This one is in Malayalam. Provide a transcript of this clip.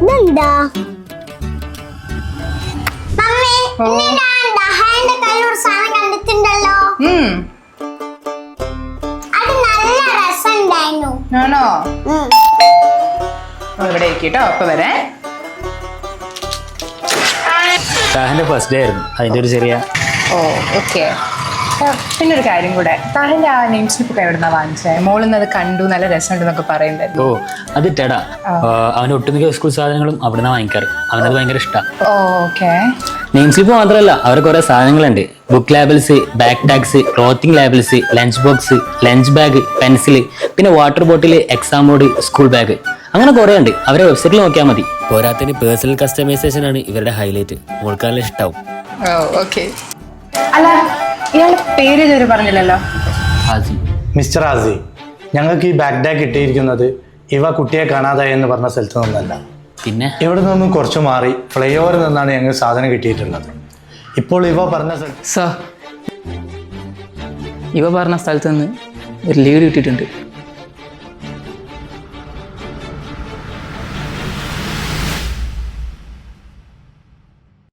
ഇതെന്താ മമ്മി ദഹാന്റെ കയ്യിലൊരു സാധനം കണ്ടിട്ടുണ്ടല്ലോ. അത് നല്ല രസമുണ്ടായിരുന്നു. ആണോ? ഇവിടെ ഇരിക്കട്ടോ, അപ്പൊ വരെ. താഹന്റെ ഫസ്റ്റ് ഡേ ആയിരുന്നു, അതിന്റെ ഒരു ചെറിയ. ഓ ഓക്കെ. പിന്നെ ഒരു കാര്യം കൂടെ, താഹന്റെ ആ നെയിം സ്ലിപ്പ് എവിടുന്നാ വാങ്ങിച്ചത്? മോളിന്ന് അത് കണ്ടു, നല്ല രസമുണ്ടെന്നൊക്കെ പറയുന്നുണ്ടായിരുന്നു. ഓ അത് ഇട്ടടാ, അവന് ഒട്ടുമിക്ക സ്കൂൾ സാധനങ്ങളും അവിടുന്ന് വാങ്ങിക്കാറ്. അവനത് ഭയങ്കര ഇഷ്ടമാണ്. ഓക്കെ. നെയിം സ്ലിപ്പ് മാത്രമല്ല, അവരെ കുറെ സാധനങ്ങളുണ്ട്. Book labels, back tags, clothing labels, lunch box, lunch bag, pencil, പിന്നെ water bottle, exam board, school bag, അങ്ങനെ കുറെ ഉണ്ട്. അവരെ വെബ്സൈറ്റിൽ നോക്കിയാൽ മതി. പോരാത്തിന് പേഴ്സണൽ കസ്റ്റമൈസേഷൻ ആണ് ഇവരുടെ ഹൈലൈറ്റ്. മോൾക്കാരിൽ ഇഷ്ടാവും. ഓക്കെ. അല്ല, ഇയാളുടെ പേര് ഇതുവരെ പറഞ്ഞില്ലല്ലോ. മിസ്റ്റർ ആസി, ഞങ്ങൾക്ക് ഈ ബാക്ക് ടാഗ് കിട്ടിയിരിക്കുന്നത് ഇവ കുട്ടിയെ കാണാതായി എന്ന് പറഞ്ഞ സ്ഥലത്ത് നിന്നല്ല. പിന്നെ ഇവിടെ നിന്നും കുറച്ച് മാറി ഫ്ലൈ ഓവറിൽ നിന്നാണ് ഞങ്ങൾക്ക് സാധനം കിട്ടിയിട്ടുള്ളത്. ഇപ്പോൾ ഇവ പറഞ്ഞ ഇവ പറഞ്ഞ സ്ഥലത്ത് നിന്ന് ഒരു ലീഡ് കിട്ടിയിട്ടുണ്ട്.